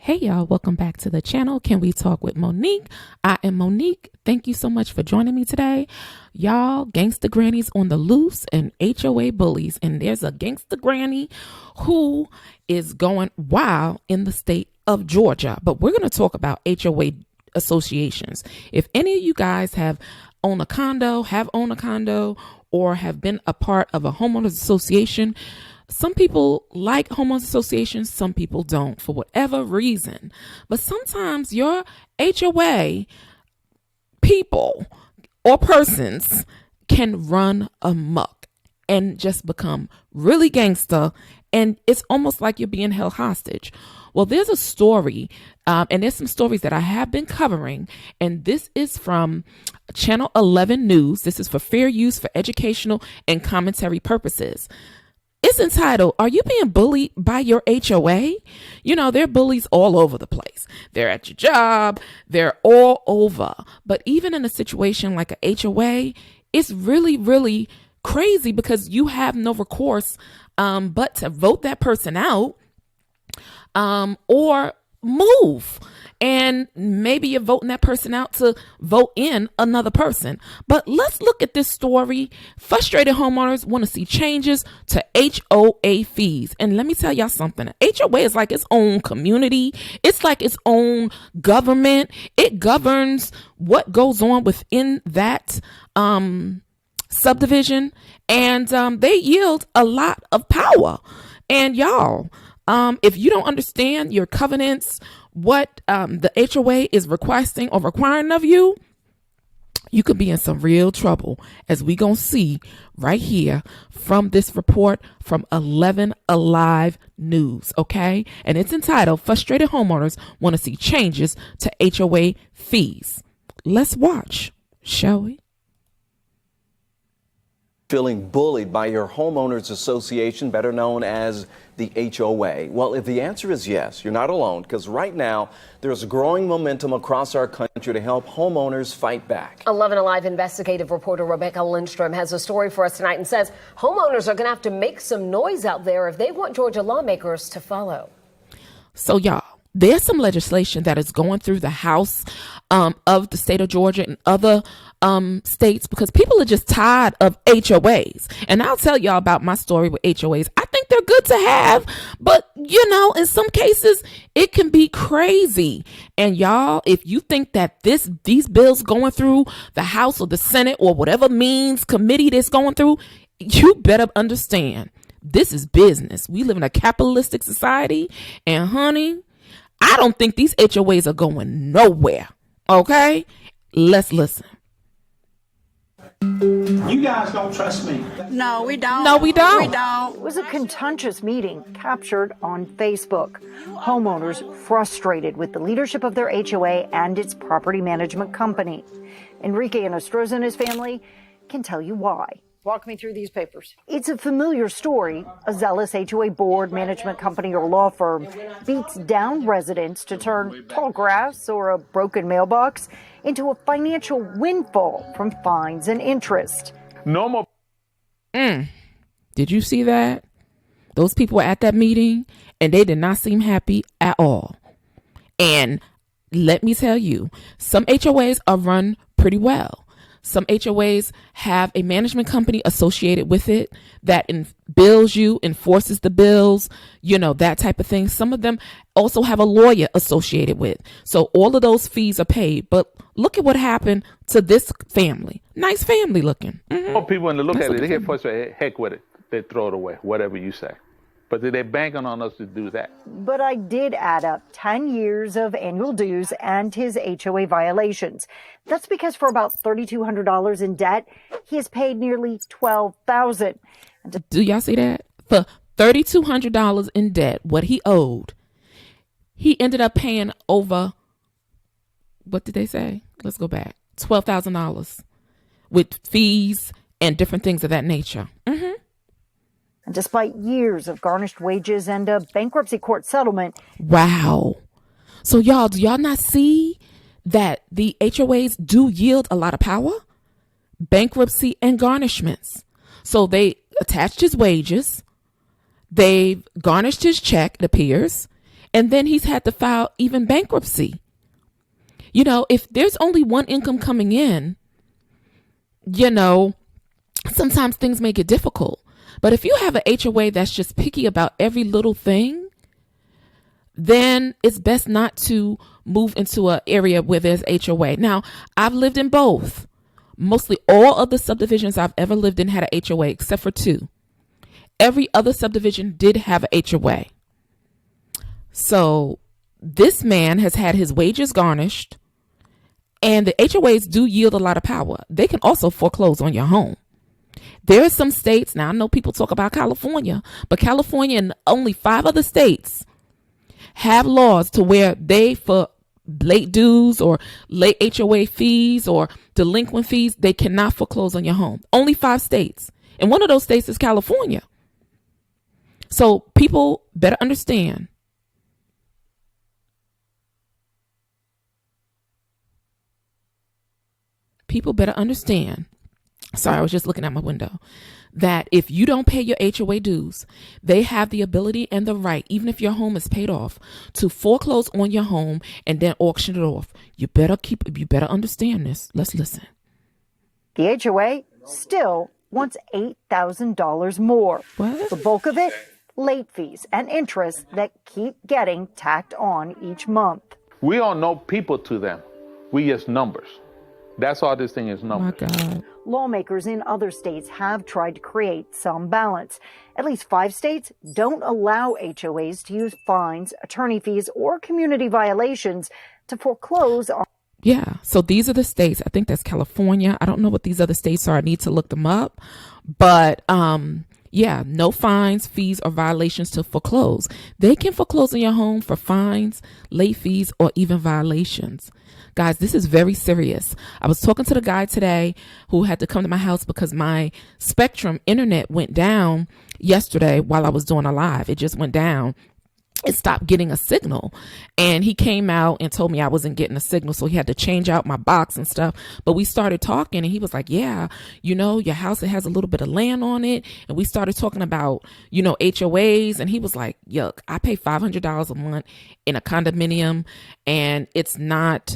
Hey y'all, welcome back to the channel. Can we talk with Monique? I am Monique. Thank you so much for joining me today. Y'all, gangsta grannies on the loose and HOA bullies. And there's a gangsta granny who is going wild in the state of Georgia. But we're going to talk about HOA associations. If any of you guys have owned a condo, or have been a part of a homeowners association, some people like homeowners associations, some people don't for whatever reason. But sometimes your HOA people or persons can run amok and just become really gangster, and it's almost like you're being held hostage. Well, there's a story, and there's some stories that I have been covering, and this is from Channel 11 News. This is for fair use for educational and commentary purposes. It's entitled, "Are You Being Bullied by Your HOA?" You know, they're bullies all over the place. They're at your job. They're all over. But even in a situation like a HOA, it's really, really crazy because you have no recourse but to vote that person out or move. And maybe you're voting that person out to vote in another person. But let's look at this story. Frustrated homeowners want to see changes to HOA fees. And let me tell y'all something. HOA is like its own community. It's like its own government. It governs what goes on within that subdivision. And they yield a lot of power. And y'all, if you don't understand your covenants, what the HOA is requesting or requiring of you, you could be in some real trouble, as we gonna see right here from this report from 11 Alive News, okay? And it's entitled, "Frustrated Homeowners Want to See Changes to HOA Fees." Let's watch, shall we? Feeling bullied by your homeowners association, better known as the HOA? Well, if the answer is yes, you're not alone, because right now there's growing momentum across our country to help homeowners fight back. 11 Alive investigative reporter Rebecca Lindstrom has a story for us tonight and says homeowners are going to have to make some noise out there if they want Georgia lawmakers to follow. So y'all, there's some legislation that is going through the House of the state of Georgia and other states because people are just tired of HOAs. And I'll tell y'all about my story with HOAs. I think they're good to have, but you know, in some cases it can be crazy. And y'all, if you think that these bills going through the House or the Senate or whatever means committee that's going through, you better understand this is business. We live in a capitalistic society, and honey, I don't think these HOAs are going nowhere. Okay, let's listen. You guys don't trust me. No, we don't. No, we don't. We don't. It was a contentious meeting captured on Facebook. Homeowners frustrated with the leadership of their HOA and its property management company. Enrique Nostroza and his family can tell you why. Walk me through these papers. It's a familiar story. A zealous HOA board, management company, or law firm beats down residents to turn tall grass or a broken mailbox into a financial windfall from fines and interest. No more. Did you see that? Those people were at that meeting and they did not seem happy at all. And let me tell you, some HOAs are run pretty well. Some HOAs have a management company associated with it that bills you, enforces the bills, you know, that type of thing. Some of them also have a lawyer associated with. So all of those fees are paid. But look at what happened to this family. Nice family looking. More people when they look at it, they get frustrated. Heck with it. They throw it away, whatever you say. But they're banking on us to do that. But I did add up 10 years of annual dues and his HOA violations. That's because for about $3,200 in debt, he has paid nearly $12,000. Do y'all see that? For $3,200 in debt, what he owed, he ended up paying over, what did they say? Let's go back. $12,000 with fees and different things of that nature. And despite years of garnished wages and a bankruptcy court settlement. Wow. So y'all, do y'all not see that the HOAs do yield a lot of power? Bankruptcy and garnishments. So they attached his wages. They've garnished his check, it appears. And then he's had to file even bankruptcy. You know, if there's only one income coming in, you know, sometimes things make it difficult. But if you have an HOA that's just picky about every little thing, then it's best not to move into an area where there's HOA. Now, I've lived in both. Mostly all of the subdivisions I've ever lived in had a HOA except for 2. Every other subdivision did have a HOA. So this man has had his wages garnished, and the HOAs do yield a lot of power. They can also foreclose on your home. There are some states, now I know people talk about California, but California and only 5 other states have laws to where they, for late dues or late HOA fees or delinquent fees, they cannot foreclose on your home. Only 5 states. And one of those states is California. So people better understand. People better understand. Sorry, I was just looking out my window. That if you don't pay your HOA dues, they have the ability and the right, even if your home is paid off, to foreclose on your home and then auction it off. You better understand this. Let's listen. The HOA still wants $8,000 more. What? The bulk of it, late fees and interest that keep getting tacked on each month. We are no people to them. We just numbers. That's all this thing is, Oh my numbers. God. Lawmakers in other states have tried to create some balance. At least 5 states don't allow HOAs to use fines, attorney fees, or community violations to foreclose on. Yeah. So these are the states. I think that's California. I don't know what these other states are. I need to look them up. But yeah, no fines, fees, or violations to foreclose. They can foreclose on your home for fines, late fees, or even violations. Guys, this is very serious. I was talking to the guy today who had to come to my house because my Spectrum internet went down yesterday while I was doing a live. It just went down. It stopped getting a signal, and he came out and told me I wasn't getting a signal, so he had to change out my box and stuff. But we started talking, and he was like, yeah, you know, your house, it has a little bit of land on it. And we started talking about, you know, HOAs, and he was like, yuck, I pay $500 a month in a condominium, and it's not,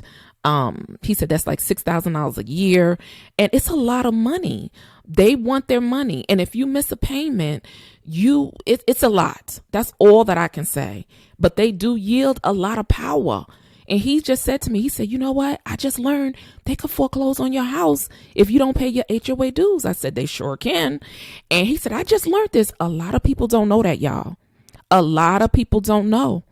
he said that's like $6,000 a year, and it's a lot of money. They want their money, and if you miss a payment, it's a lot. That's all that I can say. But they do yield a lot of power. And he just said to me, he said, you know what? I just learned they could foreclose on your house if you don't pay your HOA dues. I said, they sure can. And he said, I just learned this. A lot of people don't know that, y'all. A lot of people don't know.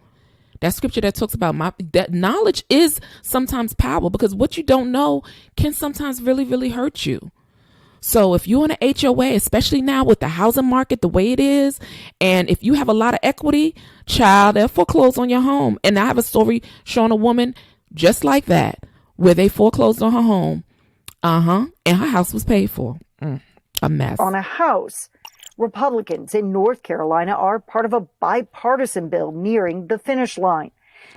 That scripture that talks about that knowledge is sometimes power, because what you don't know can sometimes really, really hurt you. So if you're in an HOA, especially now with the housing market the way it is, and if you have a lot of equity, child, they'll foreclose on your home. And I have a story showing a woman just like that, where they foreclosed on her home. And her house was paid for. A mess. On a house. Republicans in North Carolina are part of a bipartisan bill nearing the finish line.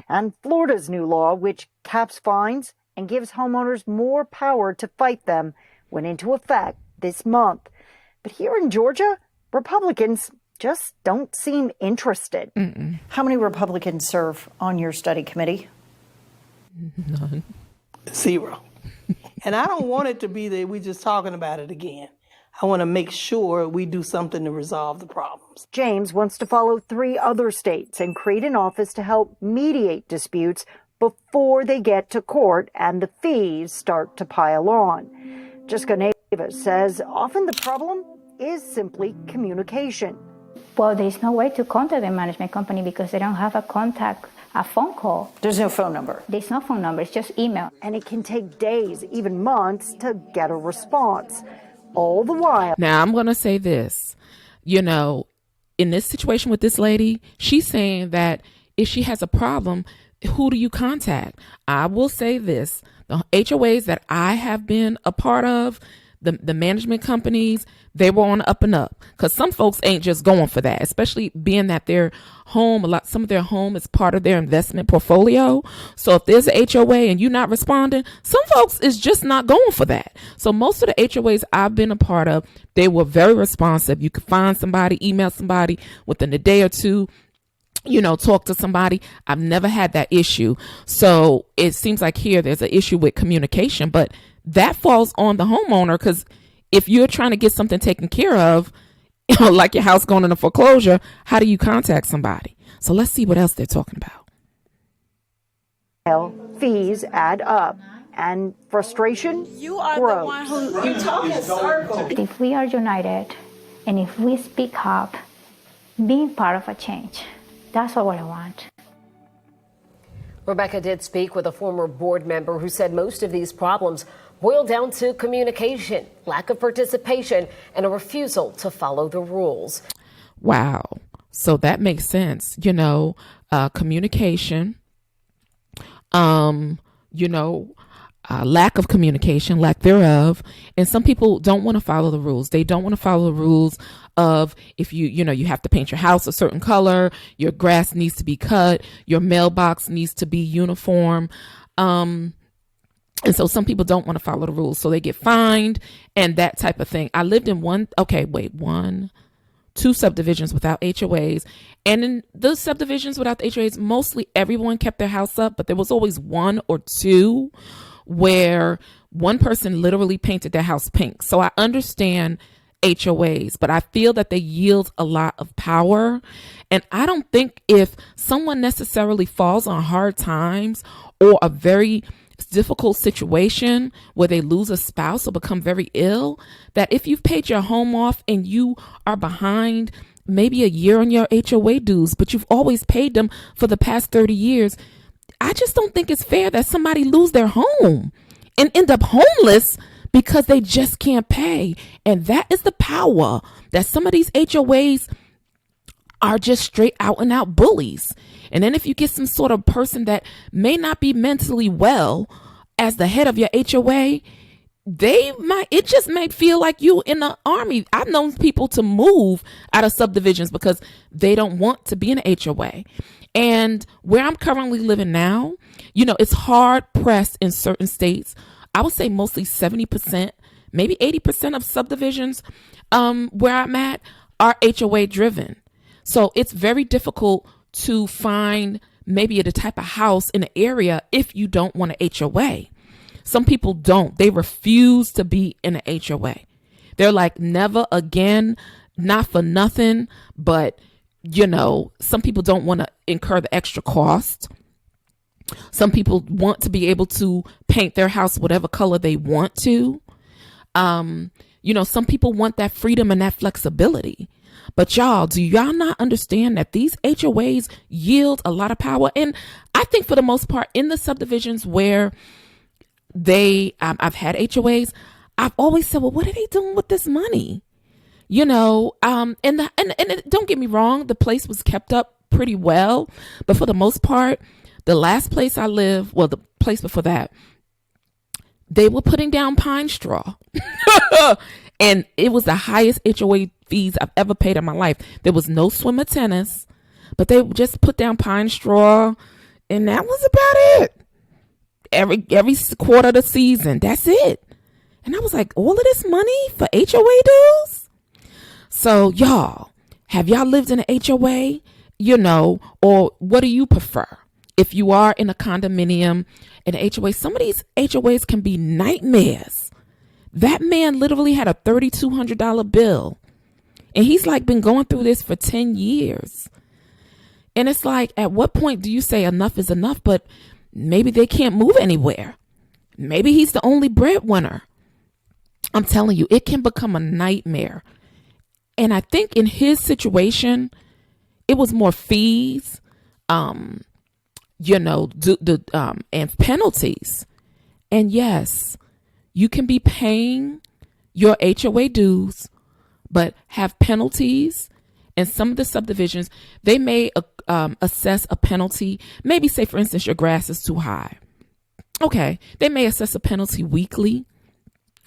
And Florida's new law, which caps fines and gives homeowners more power to fight them, went into effect this month. But here in Georgia, Republicans just don't seem interested. How many Republicans serve on your study committee? None. 0. And I don't want it to be that we're just talking about it again. I want to make sure we do something to resolve the problems. James wants to follow 3 other states and create an office to help mediate disputes before they get to court and the fees start to pile on. Jessica Neva says often the problem is simply communication. Well, there's no way to contact the management company because they don't have a phone call. There's no phone number. There's no phone number, it's just email. And it can take days, even months, to get a response. All the while. Now, I'm going to say this, you know, in this situation with this lady, she's saying that if she has a problem, who do you contact? I will say this, the HOAs that I have been a part of, the management companies, they were on the up and up, because some folks ain't just going for that, especially being that their home, some of their home is part of their investment portfolio. So if there's a HOA and you're not responding, some folks is just not going for that. So most of the HOAs I've been a part of, they were very responsive. You could find somebody, email somebody within a day or two. talk to somebody. I've never had that issue. So it seems like here there's an issue with communication, but that falls on the homeowner, because if you're trying to get something taken care of, like your house going into foreclosure, how do you contact somebody? So let's see what else they're talking about. Fees add up, and frustration grows. The one who you talk in circles. If we are united and if we speak up, being part of a change, that's what I want. Rebecca did speak with a former board member who said most of these problems boil down to communication, lack of participation, and a refusal to follow the rules. Wow. So that makes sense. Communication, lack of communication, lack thereof. And some people don't want to follow the rules. They don't want to follow the rules of if you have to paint your house a certain color, your grass needs to be cut, your mailbox needs to be uniform. And so some people don't want to follow the rules, so they get fined and that type of thing. I lived in two subdivisions without HOAs. And in those subdivisions without the HOAs, mostly everyone kept their house up, but there was always one or two where one person literally painted their house pink. So I understand HOAs, but I feel that they yield a lot of power. And I don't think if someone necessarily falls on hard times or a very difficult situation where they lose a spouse or become very ill, that if you've paid your home off and you are behind maybe a year on your HOA dues, but you've always paid them for the past 30 years, I just don't think it's fair that somebody lose their home and end up homeless because they just can't pay. And that is the power that some of these HOAs are just straight out and out bullies. And then if you get some sort of person that may not be mentally well as the head of your HOA, it just may feel like you in the army. I've known people to move out of subdivisions because they don't want to be in an HOA. And where I'm currently living now, it's hard pressed in certain states. I would say mostly 70%, maybe 80% of subdivisions where I'm at are HOA driven. So it's very difficult to find maybe the type of house in an area if you don't want an HOA. Some people don't. They refuse to be in an HOA. They're like, never again, not for nothing. But, some people don't want to incur the extra cost. Some people want to be able to paint their house whatever color they want to. Some people want that freedom and that flexibility. But y'all, do y'all not understand that these HOAs yield a lot of power? And I think for the most part in the subdivisions where I've had HOAs, I've always said, well, what are they doing with this money? And don't get me wrong, the place was kept up pretty well. But for the most part, the last place I lived, the place before that, they were putting down pine straw. And it was the highest HOA fees I've ever paid in my life. There was no swimmer tennis, but they just put down pine straw, and that was about it. Every quarter of the season, that's it. And I was like, all of this money for HOA dues? So y'all, have y'all lived in an HOA? Or what do you prefer? If you are in a condominium, in an HOA, some of these HOAs can be nightmares. That man literally had a $3,200 bill, and he's like been going through this for 10 years. And it's like, at what point do you say enough is enough? But maybe they can't move anywhere. Maybe he's the only breadwinner. I'm telling you, it can become a nightmare. And I think in his situation, it was more fees, and penalties. And yes, you can be paying your HOA dues, but have penalties. And some of the subdivisions, they may assess a penalty. Maybe say, for instance, your grass is too high. Okay, they may assess a penalty weekly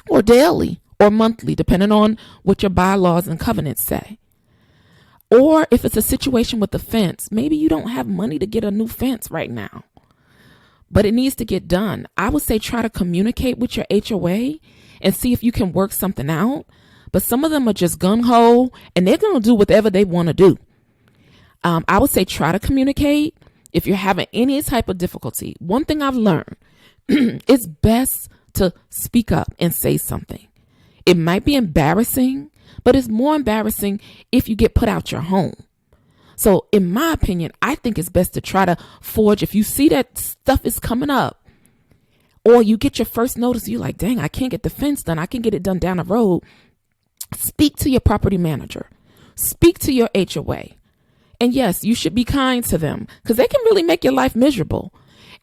or daily or monthly, depending on what your bylaws and covenants say. Or if it's a situation with the fence, maybe you don't have money to get a new fence right now, but it needs to get done. I would say try to communicate with your HOA and see if you can work something out. But some of them are just gung-ho, and they're going to do whatever they want to do. I would say try to communicate if you're having any type of difficulty. One thing I've learned, it's best to speak up and say something. It might be embarrassing, but it's more embarrassing if you get put out your home. So in my opinion, I think it's best to try to forge. If you see that stuff is coming up, or you get your first notice, you're like, dang, I can't get the fence done. I can get it done down the road. Speak to your property manager. Speak to your HOA. And yes, you should be kind to them because they can really make your life miserable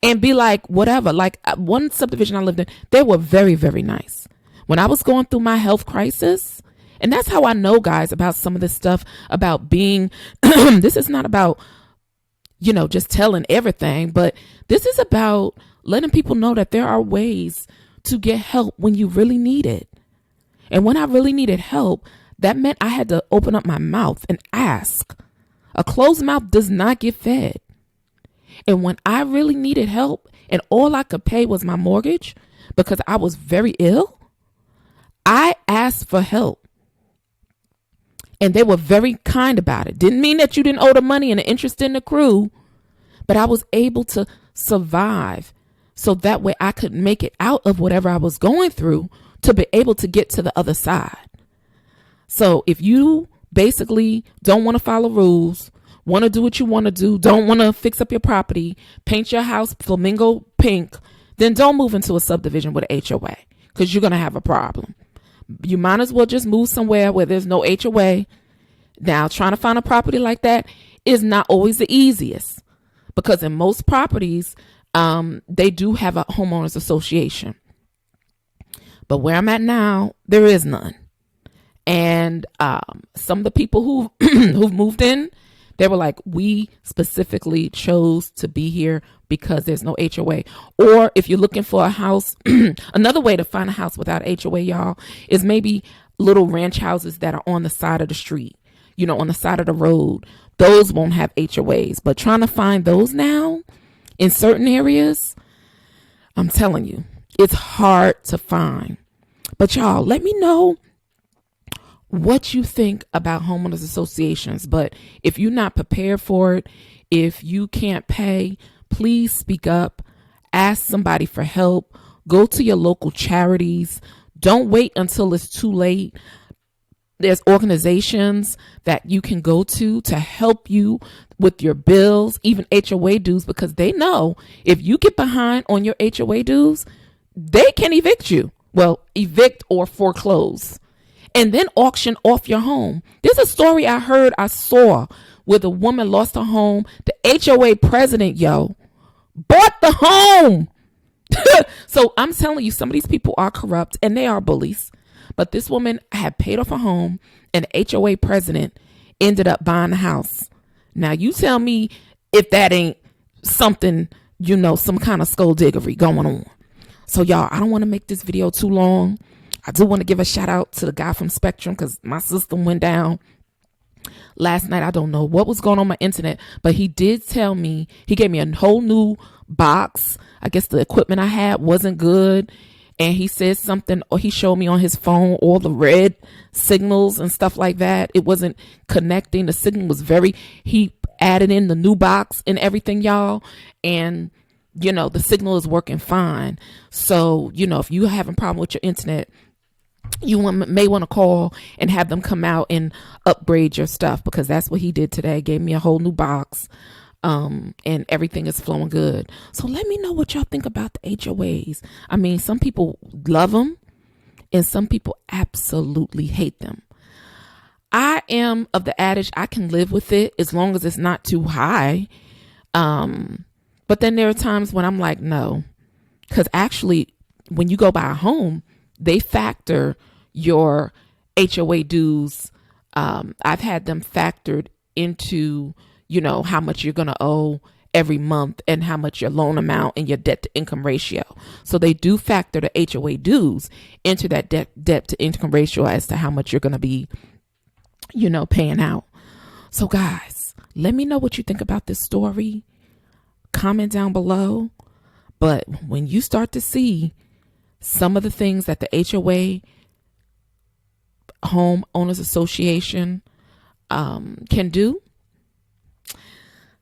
and be like, whatever. Like one subdivision I lived in, they were very, very nice. When I was going through my health crisis, and that's how I know, guys, about some of this stuff about being, this is not about, just telling everything, but this is about letting people know that there are ways to get help when you really need it. And when I really needed help, that meant I had to open up my mouth and ask. A closed mouth does not get fed. And when I really needed help and all I could pay was my mortgage because I was very ill, I asked for help. And they were very kind about it. Didn't mean that you didn't owe the money and the interest in the crew, but I was able to survive so that way I could make it out of whatever I was going through to be able to get to the other side. So if you basically don't want to follow rules, want to do what you want to do, don't want to fix up your property, paint your house flamingo pink, then don't move into a subdivision with an HOA because you're going to have a problem. You might as well just move somewhere where there's no HOA. Now, trying to find a property like that is not always the easiest because in most properties, they do have a homeowners association. But where I'm at now, there is none. And some of the people who've moved in, they were like, we specifically chose to be here because there's no HOA. Or if you're looking for a house, another way to find a house without HOA, y'all, is maybe little ranch houses that are on the side of the street, on the side of the road. Those won't have HOAs. But trying to find those now in certain areas, I'm telling you, it's hard to find. But y'all, let me know what you think about homeowners associations. But if you're not prepared for it, if you can't pay, please speak up, ask somebody for help, go to your local charities. Don't wait until it's too late. There's organizations that you can go to help you with your bills, even HOA dues, because they know if you get behind on your HOA dues, they can evict you. Well, evict or foreclose. And then auction off your home. There's a story I saw where the woman lost her home. The HOA president, bought the home. So I'm telling you, some of these people are corrupt and they are bullies. But this woman had paid off her home and the HOA president ended up buying the house. Now you tell me if that ain't something, some kind of skullduggery going on. So y'all, I don't want to make this video too long. I do want to give a shout out to the guy from Spectrum because my system went down last night. I don't know what was going on my internet, but he did tell me, he gave me a whole new box. I guess the equipment I had wasn't good. And he said something, or he showed me on his phone all the red signals and stuff like that. It wasn't connecting. The signal was he added in the new box and everything, y'all. And, the signal is working fine. So, if you have a problem with your internet, you may want to call and have them come out and upgrade your stuff because that's what he did today. Gave me a whole new box. And everything is flowing good. So let me know what y'all think about the HOAs. I mean, some people love them and some people absolutely hate them. I am of the adage, I can live with it as long as it's not too high. But then there are times when I'm like, no, because actually when you go buy a home, they factor your HOA dues. I've had them factored into how much you're going to owe every month and how much your loan amount and your debt to income ratio. So they do factor the HOA dues into that debt to income ratio as to how much you're going to be, paying out. So guys, let me know what you think about this story. Comment down below. But when you start to see some of the things that the HOA Homeowners Association can do,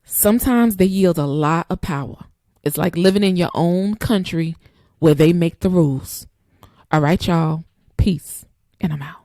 Sometimes they yield a lot of power. It's like living in your own country where they make the rules. All right, y'all. Peace. And I'm out.